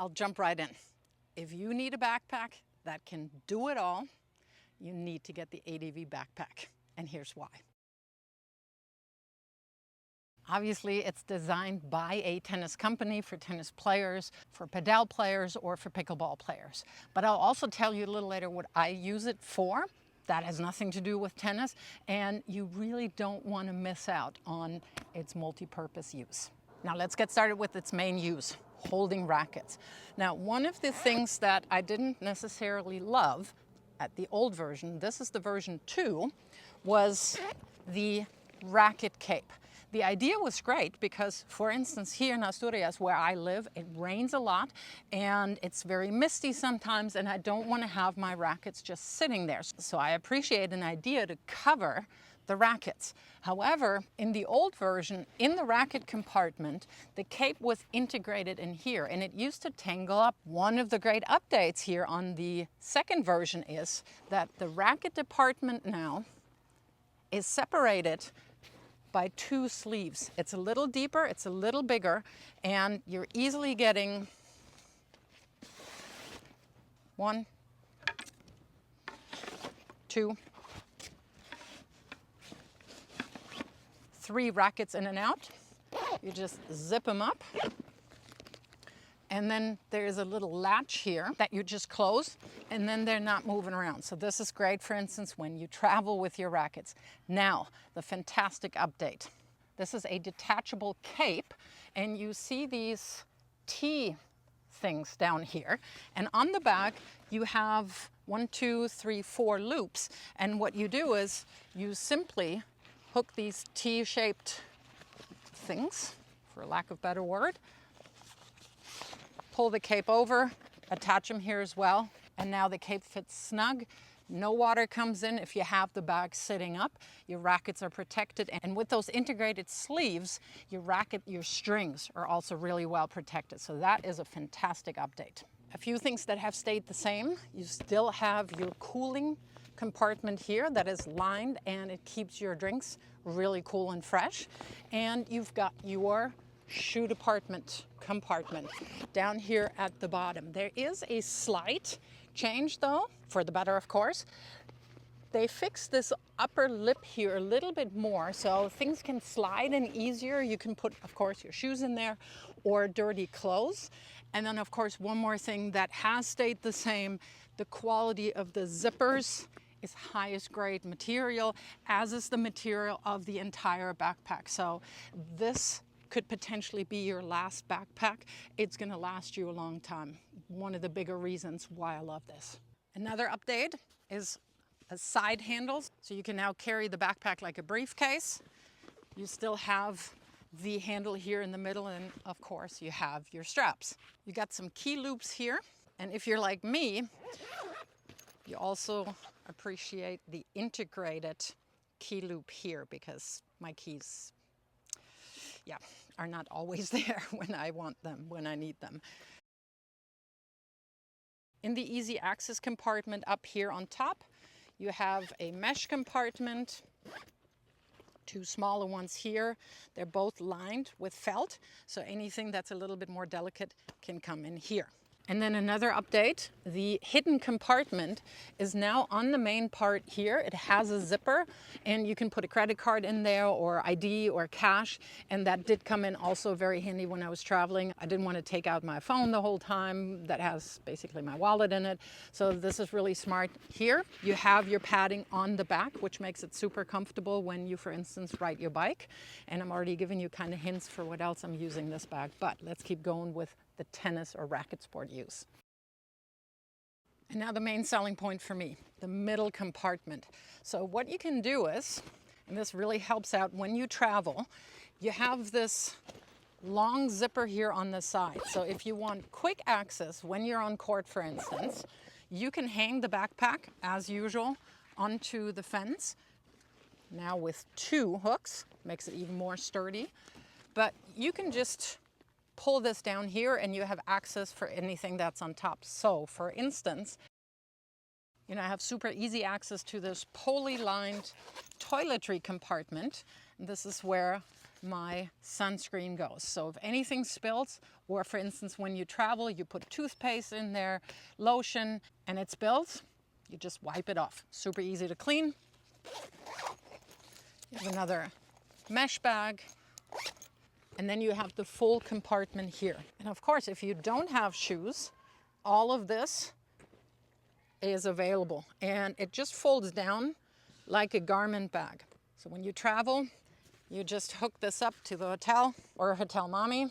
I'll jump right in. If you need a backpack that can do it all, you need to get the ADV backpack, and here's why. Obviously, it's designed by a tennis company for tennis players, for padel players, or for pickleball players. But I'll also tell you a little later what I use it for. That has nothing to do with tennis, and you really don't want to miss out on its multi-purpose use. Now let's get started with its main use, holding rackets. Now, one of the things that I didn't necessarily love at the old version, this is the version 2, was the racket cape. The idea was great because, for instance, here in Asturias, where I live, it rains a lot and it's very misty sometimes, and I don't want to have my rackets just sitting there. So I appreciate an idea to cover the rackets. However, in the old version, in the racket compartment, the cape was integrated in here and it used to tangle up. One of the great updates here on the second version is that the racket department now is separated by 2 sleeves. It's a little deeper, it's a little bigger, and you're easily getting 1, 2, 3 rackets in and out. You just zip them up. And then there's a little latch here that you just close, and then they're not moving around. So this is great, for instance, when you travel with your rackets. Now, the fantastic update. This is a detachable cape, and you see these T things down here. And on the back, you have 1, 2, 3, 4 loops. And what you do is you simply hook these T-shaped things, for lack of a better word, pull the cape over, attach them here as well, and now the cape fits snug. No water comes in if you have the bag sitting up. Your rackets are protected, and with those integrated sleeves, your strings are also really well protected. So that is a fantastic update. A few things that have stayed the same. You still have your cooling compartment here that is lined, and it keeps your drinks really cool and fresh. And you've got your shoe compartment down here at the bottom. There is a slight change though, for the better of course. They fixed this upper lip here a little bit more so things can slide in easier. You can put, of course, your shoes in there or dirty clothes. And then of course, one more thing that has stayed the same, the quality of the zippers is highest grade material, as is the material of the entire backpack. So this could potentially be your last backpack. It's gonna last you a long time. One of the bigger reasons why I love this. Another update is side handles. So you can now carry the backpack like a briefcase. You still have the handle here in the middle, and of course you have your straps. You got some key loops here. And if you're like me, you also appreciate the integrated key loop here because my keys, are not always there when I want them, when I need them. In the easy access compartment up here on top, you have a mesh compartment, 2 smaller ones here. They're both lined with felt, so anything that's a little bit more delicate can come in here. And then another update, the hidden compartment is now on the main part here. It has a zipper and you can put a credit card in there or ID or cash. And that did come in also very handy when I was traveling. I didn't want to take out my phone the whole time. That has basically my wallet in it. So this is really smart. Here you have your padding on the back, which makes it super comfortable when you, for instance, ride your bike. And I'm already giving you kind of hints for what else I'm using this bag. But let's keep going with the tennis or racket sport use. And now the main selling point for me, the middle compartment. So what you can do is, and this really helps out when you travel, you have this long zipper here on the side. So if you want quick access when you're on court, for instance, you can hang the backpack as usual onto the fence. Now with 2 hooks, makes it even more sturdy. But you can just pull this down here and you have access for anything that's on top. So for instance, I have super easy access to this poly-lined toiletry compartment. This is where my sunscreen goes. So if anything spills Or for instance, when you travel, you put toothpaste in there, lotion, and it spills, you just wipe it off. Super easy to clean. You have another mesh bag. And then you have the full compartment here. And of course, if you don't have shoes, all of this is available. And it just folds down like a garment bag. So when you travel, you just hook this up to the hotel or hotel mommy.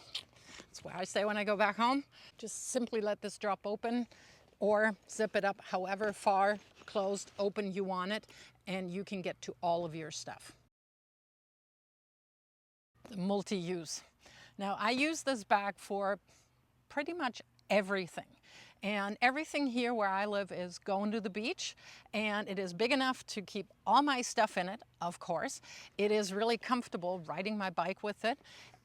That's where I stay when I go back home. Just simply let this drop open or zip it up however far closed, open you want it, and you can get to all of your stuff. The multi-use. Now I use this bag for pretty much everything. And everything here where I live is going to the beach, and it is big enough to keep all my stuff in it, of course. It is really comfortable riding my bike with it.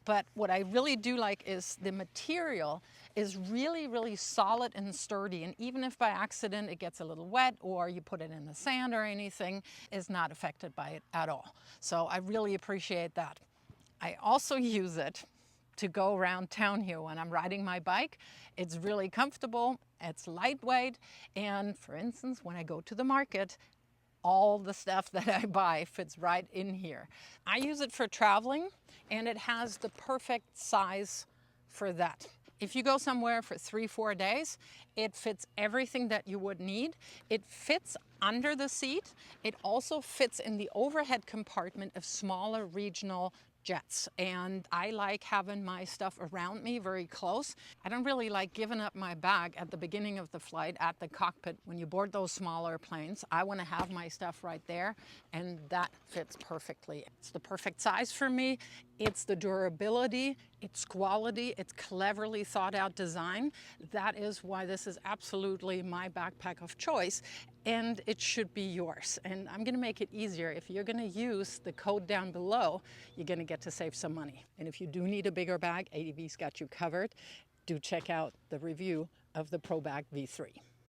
But what I really do like is the material is really, really solid and sturdy. And even if by accident it gets a little wet or you put it in the sand or anything, is not affected by it at all. So I really appreciate that. I also use it to go around town here when I'm riding my bike. It's really comfortable, it's lightweight, and for instance, when I go to the market, all the stuff that I buy fits right in here. I use it for traveling, and it has the perfect size for that. If you go somewhere for 3-4 days, it fits everything that you would need. It fits under the seat. It also fits in the overhead compartment of smaller regional jets, and I like having my stuff around me very close. I don't really like giving up my bag at the beginning of the flight at the cockpit. When you board those smaller planes, I want to have my stuff right there, and that fits perfectly. It's the perfect size for me. It's the durability, it's quality, it's cleverly thought out design. That is why this is absolutely my backpack of choice, and it should be yours. And I'm gonna make it easier. If you're gonna use the code down below, you're gonna get to save some money. And if you do need a bigger bag, ADV's got you covered. Do check out the review of the Pro Bag V3.